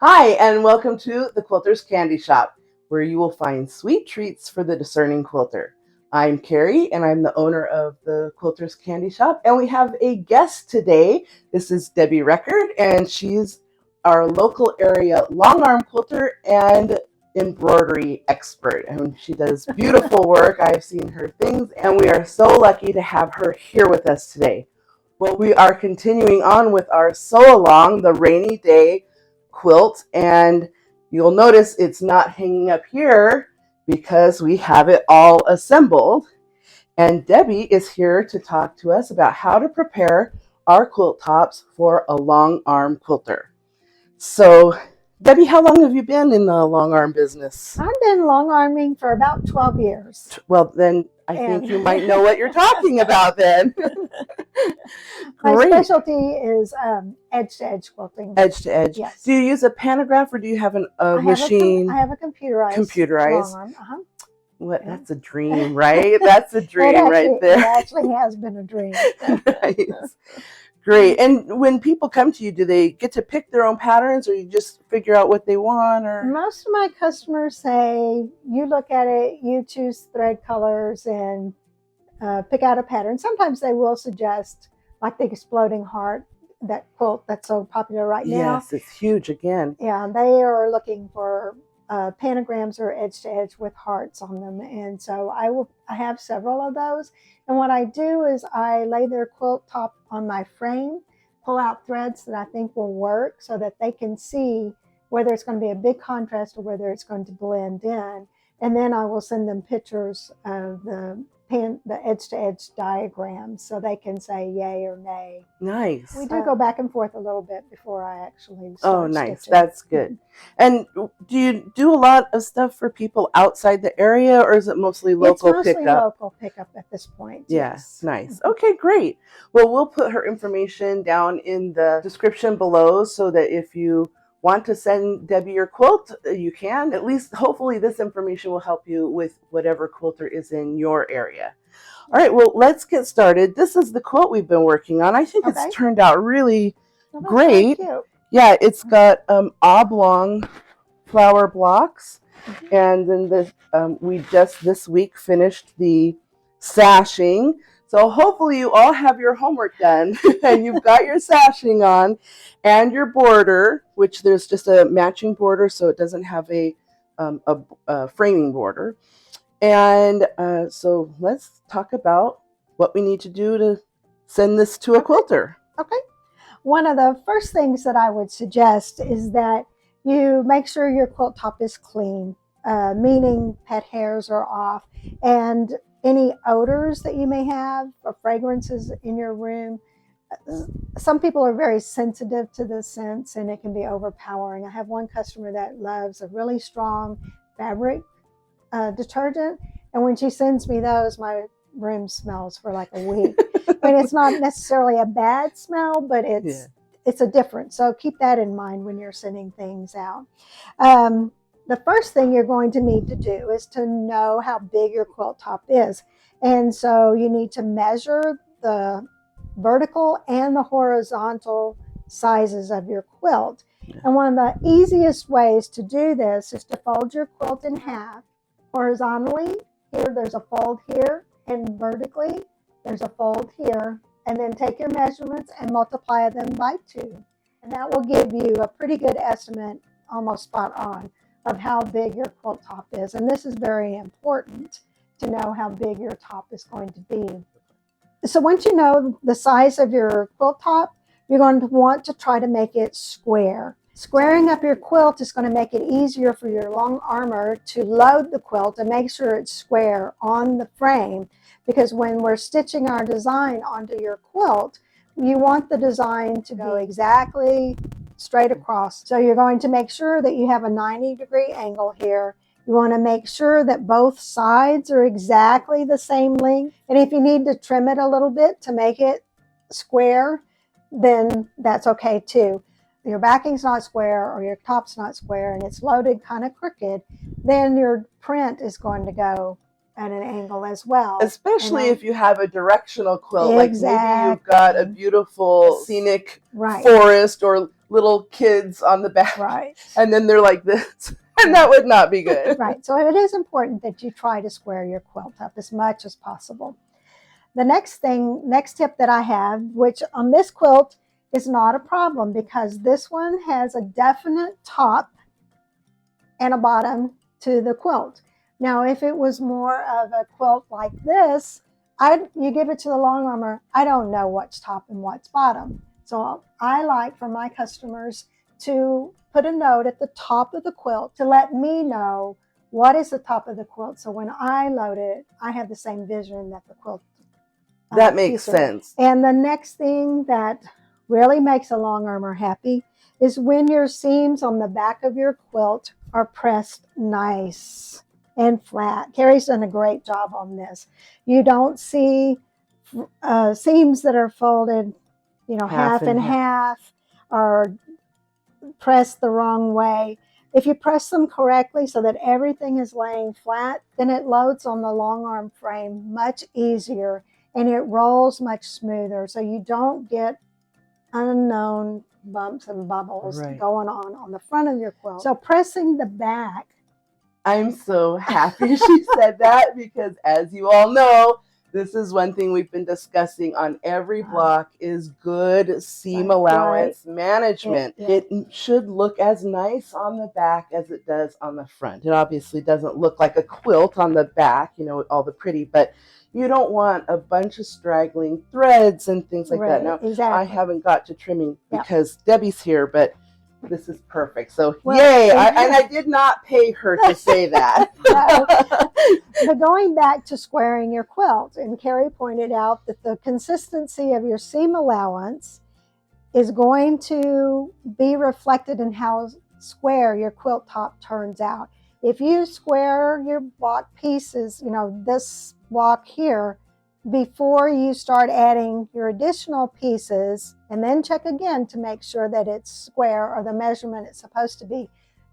Hi, and welcome to the Quilter's Candy Shop, where you will find sweet treats for the discerning quilter. I'm Carrie, and I'm the owner of the Quilter's Candy Shop, and we have a guest today. This is debbielrecord, and she's our local area long arm quilter and embroidery expert, and she does beautiful work. I've seen her things, and we are so lucky to have her here with us today. Well, we are continuing on with our sew-along, the Rainy Day Quilt, and you'll notice it's not hanging up here because we have it all assembled. And Debbie is here to talk to us about how to prepare our quilt tops for a long arm quilter. So, Debbie, how long have you been in the long arm business? I've been long arming for about 12 years. Well, then I think you might know what you're talking about then. My specialty is edge-to-edge quilting. Edge-to-edge. Yes. Do you use a pantograph or do you have a machine? I have a computerized long arm. What? That's a dream, right? That's a dream right there. It actually has been a dream. Nice. Great. And when people come to you, do they get to pick their own patterns, or you just figure out what they want? Or most of my customers say, you look at it, you choose thread colors, and pick out a pattern. Sometimes they will suggest, like the exploding heart, that quilt that's so popular right now. Yes, it's huge again. Yeah, they are looking for pentagrams or edge-to-edge with hearts on them, and so I have several of those. And what I do is I lay their quilt top on my frame, pull out threads that I think will work so that they can see whether it's going to be a big contrast or whether it's going to blend in. And then I will send them pictures of the edge-to-edge diagrams so they can say yay or nay. Nice. We do go back and forth a little bit before I actually start nice. stitching. That's good. And do you do a lot of stuff for people outside the area, or is it mostly local pickup? It's mostly local pickup at this point. Yes. Nice. Okay, great. Well, we'll put her information down in the description below so that if you want to send Debbie your quilt, you can. At least, hopefully, this information will help you with whatever quilter is in your area. All right, well, let's get started. This is the quilt we've been working on. I think it's turned out really great. Really cute. Yeah, it's got oblong flower blocks, and then we just this week finished the sashing. So hopefully you all have your homework done and you've got your sashing on and your border, which there's just a matching border, so it doesn't have a framing border. And so let's talk about what we need to do to send this to a quilter. Okay. One of the first things that I would suggest is that you make sure your quilt top is clean, meaning pet hairs are off, and any odors that you may have or fragrances in your room. Some people are very sensitive to the scents and it can be overpowering. I have one customer that loves a really strong fabric detergent, and when she sends me those, my room smells for like a week. I mean, it's not necessarily a bad smell, but it's a difference. So keep that in mind when you're sending things out. The first thing you're going to need to do is to know how big your quilt top is. And so you need to measure the vertical and the horizontal sizes of your quilt. And one of the easiest ways to do this is to fold your quilt in half. Horizontally, here there's a fold here, and vertically there's a fold here. And then take your measurements and multiply them by 2. And that will give you a pretty good estimate, almost spot on, of how big your quilt top is. And this is very important to know how big your top is going to be. So once you know the size of your quilt top, you're going to want to try to make it square. Squaring up your quilt is going to make it easier for your long armor to load the quilt and make sure it's square on the frame, because when we're stitching our design onto your quilt, you want the design to go exactly straight across. So you're going to make sure that you have a 90-degree angle here. You want to make sure that both sides are exactly the same length. And if you need to trim it a little bit to make it square, then that's okay too. If your backing's not square or your top's not square and it's loaded kind of crooked, then your print is going to go at an angle as well. Especially if you have a directional quilt, like maybe you've got a beautiful scenic forest or little kids on the back, and then they're like this, and that would not be good. Right. So it is important that you try to square your quilt up as much as possible. The next tip that I have, which on this quilt is not a problem because this one has a definite top and a bottom to the quilt. Now, if it was more of a quilt like this, you give it to the long armer, I don't know what's top and what's bottom. So I like for my customers to put a note at the top of the quilt to let me know what is the top of the quilt. So when I load it, I have the same vision that the quilt. That makes sense. And the next thing that really makes a long armer happy is when your seams on the back of your quilt are pressed nice and flat. Carrie's done a great job on this. You don't see seams that are folded, half and half or pressed the wrong way. If you press them correctly so that everything is laying flat, then it loads on the long arm frame much easier and it rolls much smoother. So you don't get unknown bumps and bubbles going on the front of your quilt. So pressing the back. I'm so happy she said that because as you all know, this is one thing we've been discussing on every block is good seam allowance management. It should look as nice on the back as it does on the front. It obviously doesn't look like a quilt on the back, all the pretty, but you don't want a bunch of straggling threads and things like that. Now, I haven't got to trimming because Debbie's here, but this is perfect. So, yay. And I did not pay her to say that. But going back to squaring your quilt, and Carrie pointed out that the consistency of your seam allowance is going to be reflected in how square your quilt top turns out. If you square your block pieces, this block here, before you start adding your additional pieces, and then check again to make sure that it's square or the measurement it's supposed to be,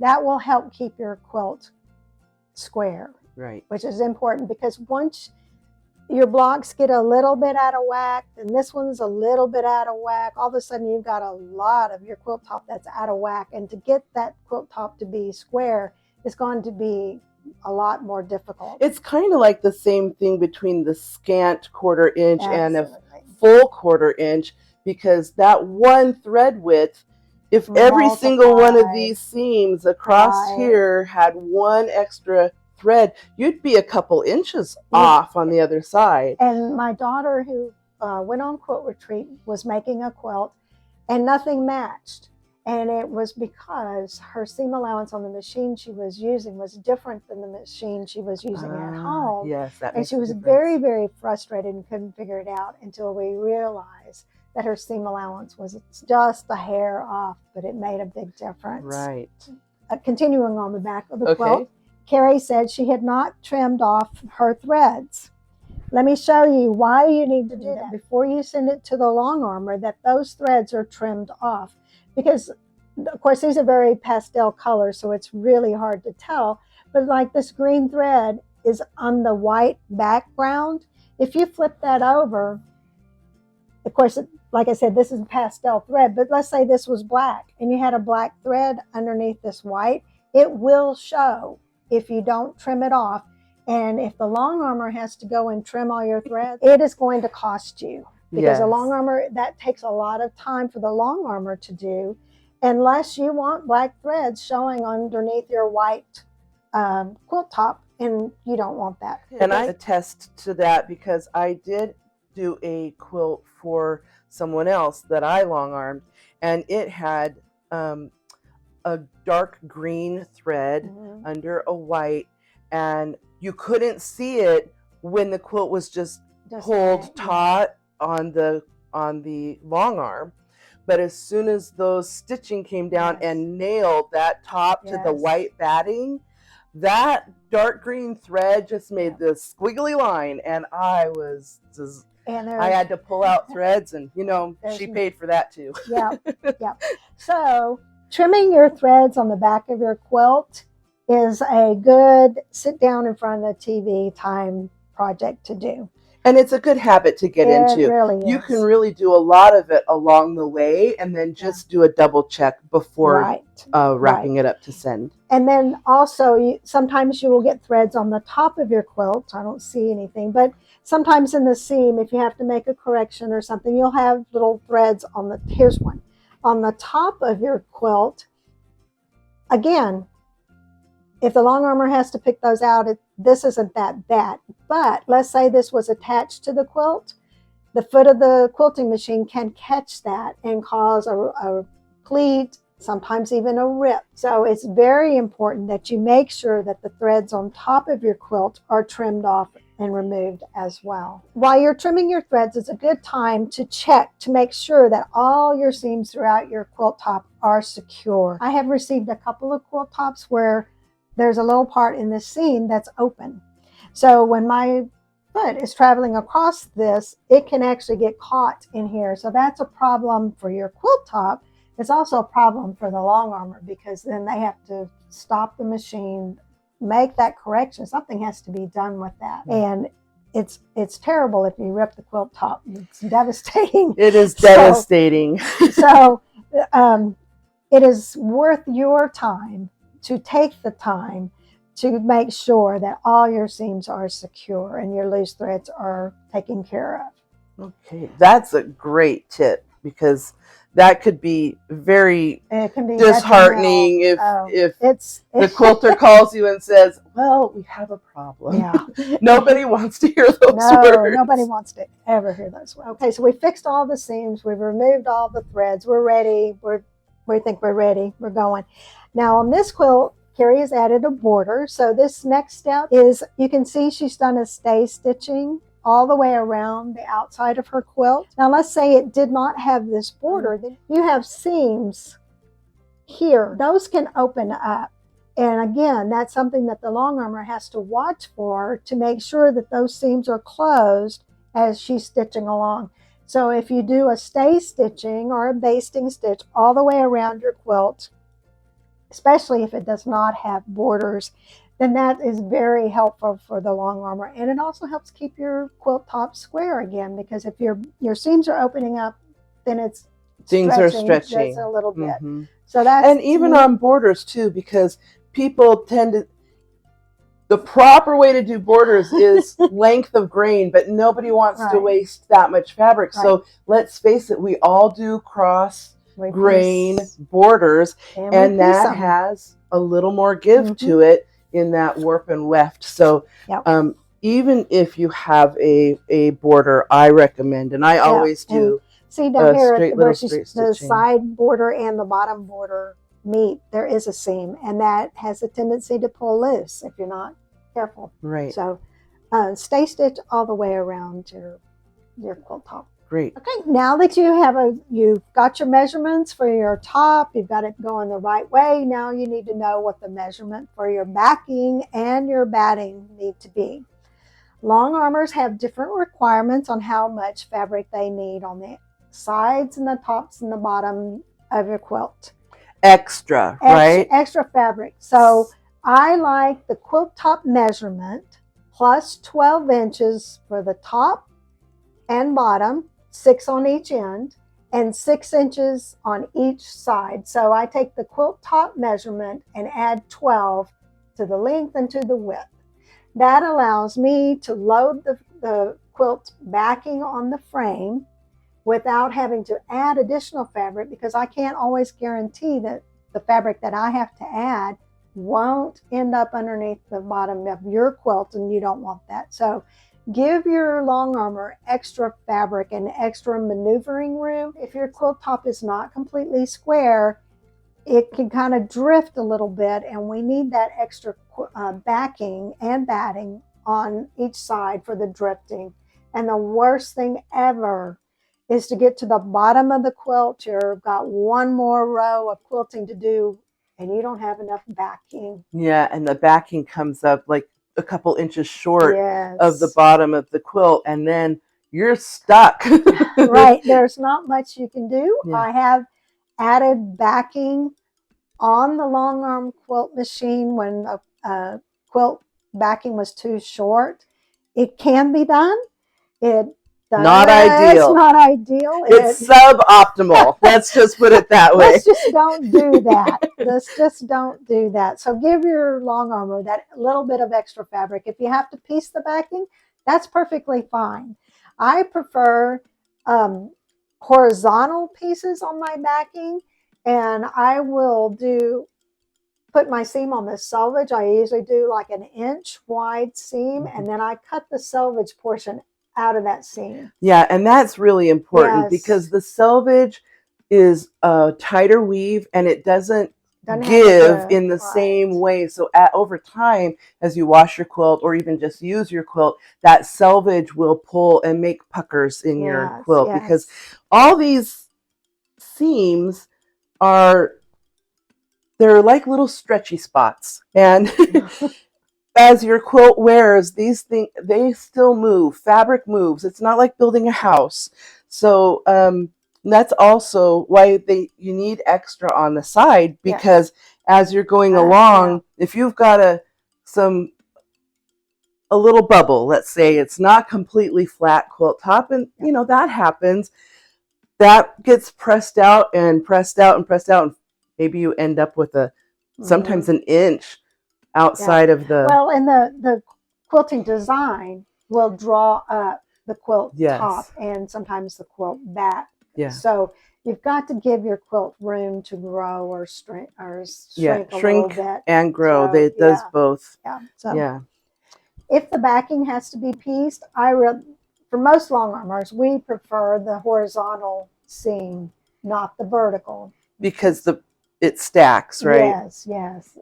that will help keep your quilt square. Right. Which is important because once your blocks get a little bit out of whack, and this one's a little bit out of whack, all of a sudden you've got a lot of your quilt top that's out of whack. And to get that quilt top to be square is going to be a lot more difficult. It's kind of like the same thing between the scant 1/4 inch and a full 1/4 inch, because that one thread width, if every single one of these seams across here had one extra thread, you'd be a couple inches off on the other side. And my daughter, who went on quilt retreat, was making a quilt and nothing matched. And it was because her seam allowance on the machine she was using was different than the machine she was using at home. Yes, that and makes she was a difference. very, very frustrated and couldn't figure it out until we realized that her seam allowance was just a hair off, but it made a big difference. Right. Continuing on the back of the quilt, Carrie said she had not trimmed off her threads. Let me show you why you need to do that before you send it to the long armer, that those threads are trimmed off. Because, of course, these are very pastel colors, so it's really hard to tell. But like this green thread is on the white background. If you flip that over, of course, like I said, this is a pastel thread, but let's say this was black and you had a black thread underneath this white, it will show if you don't trim it off. And if the long armer has to go and trim all your threads, it is going to cost you. Because a long armer, that takes a lot of time for the long armer to do, unless you want black threads showing underneath your white quilt top, and you don't want that. And I attest to that because I did do a quilt for someone else that I long-armed, and it had a dark green thread under a white, and you couldn't see it when the quilt was just pulled taut on the long arm, but as soon as those stitching came down and nailed that top to the white batting, that dark green thread just made this squiggly line, and I was just, I had to pull out threads, and she paid for that too. Yeah. So trimming your threads on the back of your quilt is a good sit down in front of the TV time project to do. And it's a good habit to get into. It really You is. can really do a lot of it along the way, and then just do a double check before wrapping it up to send. And then also, sometimes you will get threads on the top of your quilt. I don't see anything, but sometimes in the seam, if you have to make a correction or something, you'll have little threads on the, here's one, on the top of your quilt. Again, if the long armer has to pick those out, this isn't that bad. But let's say this was attached to the quilt. The foot of the quilting machine can catch that and cause a pleat, sometimes even a rip. So it's very important that you make sure that the threads on top of your quilt are trimmed off and removed as well. While you're trimming your threads, it's a good time to check to make sure that all your seams throughout your quilt top are secure. I have received a couple of quilt tops where there's a little part in the seam that's open. So when my foot is traveling across this, it can actually get caught in here. So that's a problem for your quilt top. It's also a problem for the long armer, because then they have to stop the machine, make that correction. Something has to be done with that. And it's terrible if you rip the quilt top. It's devastating. It is devastating. So it is worth your time to take the time to make sure that all your seams are secure and your loose threads are taken care of. Okay, that's a great tip, because that could be very disheartening if the quilter calls you and says, well, we have a problem. Yeah. Nobody wants to hear those words. Nobody wants to ever hear those words. Okay, so we fixed all the seams. We've removed all the threads. We're ready. We think we're ready. We're going. Now on this quilt, Carrie has added a border. So this next step is, you can see she's done a stay stitching all the way around the outside of her quilt. Now let's say it did not have this border. Then you have seams here. Those can open up. And again, that's something that the long armer has to watch for to make sure that those seams are closed as she's stitching along. So if you do a stay stitching or a basting stitch all the way around your quilt, especially if it does not have borders, then that is very helpful for the long armer. And it also helps keep your quilt top square again, because if your seams are opening up, then it's things are stretching just a little bit. Mm-hmm. So that's, and even on borders too, because people tend to, the proper way to do borders is length of grain, but nobody wants to waste that much fabric. So let's face it, we all do cross grain borders, and that has a little more give to it in that warp and weft. So even if you have a border, I recommend, and I always do. See down here where the side border and the bottom border meet, there is a seam, and that has a tendency to pull loose if you're not careful. Right. So stay stitch all the way around your quilt top. Great. Okay, now that you've got your measurements for your top, you've got it going the right way, now you need to know what the measurement for your backing and your batting need to be. Long armers have different requirements on how much fabric they need on the sides and the tops and the bottom of your quilt. Extra, right? Extra fabric. So I like the quilt top measurement plus 12 inches for the top and bottom, 6 on each end, and 6 inches on each side. So I take the quilt top measurement and add 12 to the length and to the width. That allows me to load the quilt backing on the frame without having to add additional fabric, because I can't always guarantee that the fabric that I have to add won't end up underneath the bottom of your quilt, and you don't want that. So give your long armer extra fabric and extra maneuvering room. If your quilt top is not completely square, it can kind of drift a little bit, and we need that extra backing and batting on each side for the drifting. And the worst thing ever is to get to the bottom of the quilt. You've got one more row of quilting to do, and you don't have enough backing. Yeah, and the backing comes up like a couple inches short of the bottom of the quilt, and then you're stuck. Right, there's not much you can do. I have added backing on the long arm quilt machine when a quilt backing was too short. It can be done. It Not It's ideal. not ideal. It's suboptimal. Let's just put it that way. Let's just don't do that. Let's just don't do that. So give your long armor that little bit of extra fabric. If you have to piece the backing, that's perfectly fine. I prefer horizontal pieces on my backing, and I will put my seam on the selvage. I usually do like an inch wide seam, and then I cut the selvage portion out of that seam. Yeah, and that's really important because the selvage is a tighter weave and it doesn't give in the same way. So over time, as you wash your quilt or even just use your quilt, that selvage will pull and make puckers in your quilt because all these seams they're like little stretchy spots. And as your quilt wears, these things, they still move. Fabric moves. It's not like building a house. So that's also why you need extra on the side, because as you're going along, if you've got a little bubble, let's say it's not completely flat quilt top, and you know that happens, that gets pressed out and pressed out and pressed out, and maybe you end up with sometimes an inch outside of the... Well, and the quilting design will draw up the quilt top and sometimes the quilt back. Yeah. So you've got to give your quilt room to grow or shrink a little bit. And grow. It does both. Yeah. So if the backing has to be pieced, for most long armors, we prefer the horizontal seam, not the vertical. Because it stacks, right? Yes.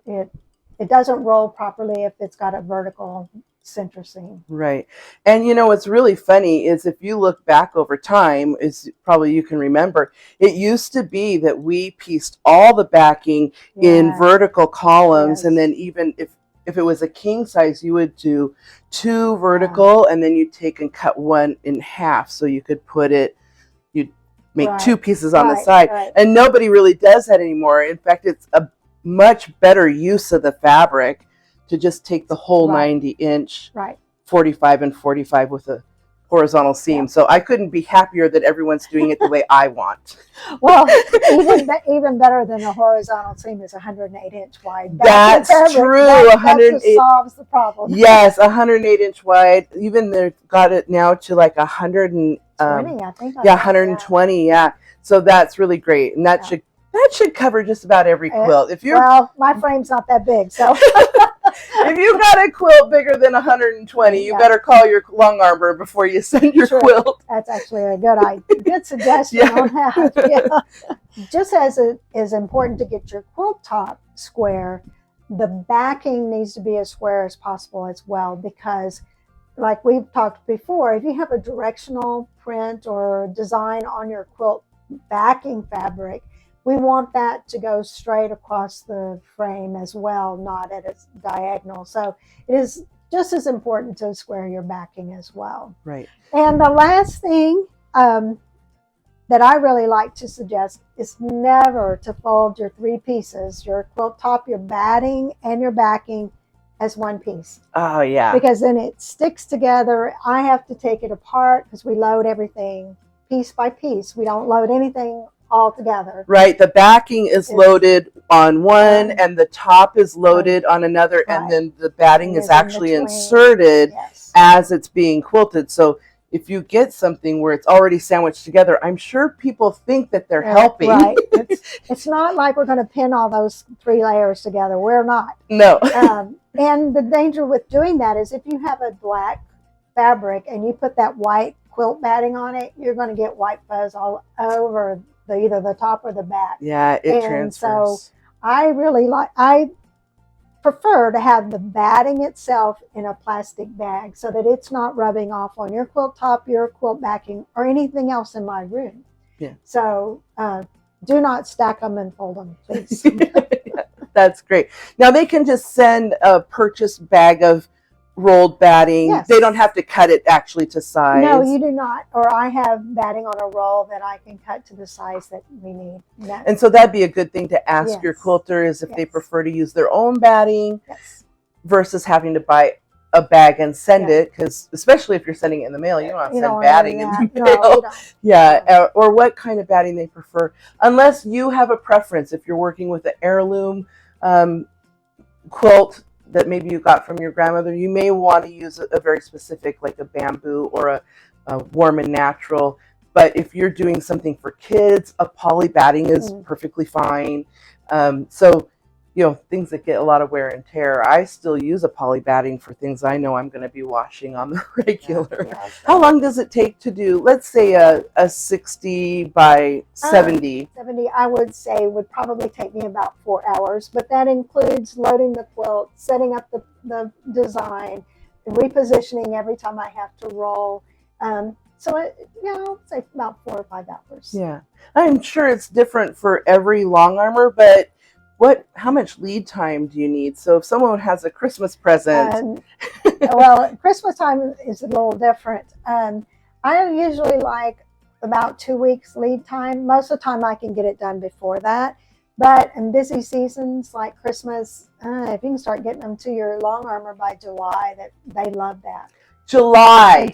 It doesn't roll properly if it's got a vertical center seam. Right. And you know what's really funny is if you look back over time, is probably you can remember, it used to be that we pieced all the backing in vertical columns, and then even if it was a king size, you would do 2 vertical, and then you'd take and cut one in half so you could you'd make 2 pieces on the side. And nobody really does that anymore. In fact, it's a much better use of the fabric to just take the whole 90-inch 45 and 45 with a horizontal seam. So I couldn't be happier that everyone's doing it the way I want. Well, even better than a horizontal seam is 108-inch wide. That's true. That solves the problem. Yes, 108-inch wide. Even they've got it now to like 120. I think. 120. Yeah. So that's really great, and that should cover just about every quilt. Well, my frame's not that big, so. If you got a quilt bigger than 120, you better call your long armor before you send your quilt. That's actually a good suggestion on that. Just as it is important to get your quilt top square, the backing needs to be as square as possible as well, because like we've talked before, if you have a directional print or design on your quilt backing fabric, we want that to go straight across the frame as well, not at a diagonal. So it is just as important to square your backing as well. Right. And the last thing that I really like to suggest is never to fold your 3 pieces, your quilt top, your batting, and your backing, as one piece. Oh, yeah. Because then it sticks together. I have to take it apart because we load everything piece by piece. We don't load anything all together. Right. The backing is loaded on one and the top is loaded on another, and then the batting is actually inserted as it's being quilted. So if you get something where it's already sandwiched together, I'm sure people think that they're helping. Right. It's not like we're going to pin all those 3 layers together. We're not. No. And the danger with doing that is if you have a black fabric and you put that white quilt batting on it, you're going to get white fuzz all over either the top or the back. Yeah, it transfers. So I prefer to have the batting itself in a plastic bag so that it's not rubbing off on your quilt top, your quilt backing, or anything else in my room. Yeah. So do not stack them and fold them, please. That's great. Now they can just send a purchased bag of rolled batting. Yes. They don't have to cut it actually to size. No, you do not. Or I have batting on a roll that I can cut to the size that we need. And so that'd be a good thing to ask Yes. your quilter is if Yes. they prefer to use their own batting Yes. versus having to buy a bag and send Yeah. it, because especially if you're sending it in the mail, you don't want to send want batting in that. the No, mail. you don't. Yeah, or what kind of batting they prefer, unless you have a preference. If you're working with an heirloom quilt that maybe you got from your grandmother, you may want to use a very specific, like a bamboo or a warm and natural. But if you're doing something for kids, a poly batting is perfectly fine. So, you know, things that get a lot of wear and tear, I still use a poly batting for things I know I'm going to be washing on the regular. Yeah, How long does it take to do, let's say, a 60 by 70? 70, I would say, would probably take me about 4 hours, but that includes loading the quilt, setting up the design, repositioning every time I have to roll. So, I'd say about 4 or 5 hours. Yeah. I'm sure it's different for every long armor, but how much lead time do you need? So if someone has a Christmas present. Well, Christmas time is a little different. I usually like about 2 weeks lead time. Most of the time I can get it done before that. But in busy seasons like Christmas, if you can start getting them to your long armor by July, they love that. July.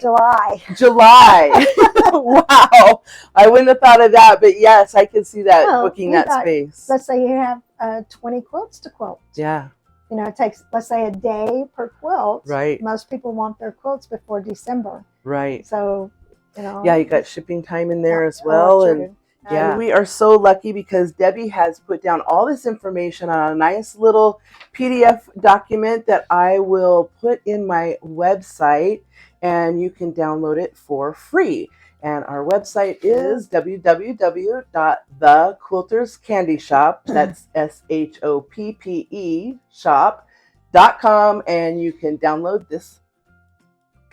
Wow. I wouldn't have thought of that, but yes, I can see that booking that space. Let's say you have 20 quilts to quilt. Yeah. You know, it takes, let's say, a day per quilt. Right. Most people want their quilts before December. Right. So, you know. Yeah, you got shipping time in there as well. And yeah, we are so lucky because Debbie has put down all this information on a nice little PDF document that I will put in my website, and you can download it for free. And our website is www.TheQuiltersCandyShoppe. That's SHOPPE shop.com, and you can download this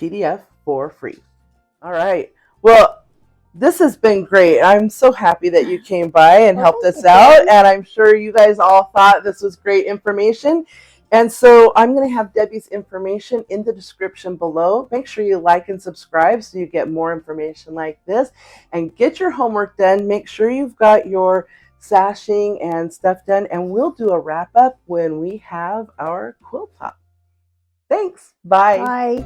PDF for free. All right. Well, this has been great. I'm so happy that you came by and helped us out. And I'm sure you guys all thought this was great information. And so I'm going to have Debbie's information in the description below. Make sure you like and subscribe so you get more information like this. And get your homework done. Make sure you've got your sashing and stuff done. And we'll do a wrap up when we have our quilt top. Thanks. Bye. Bye.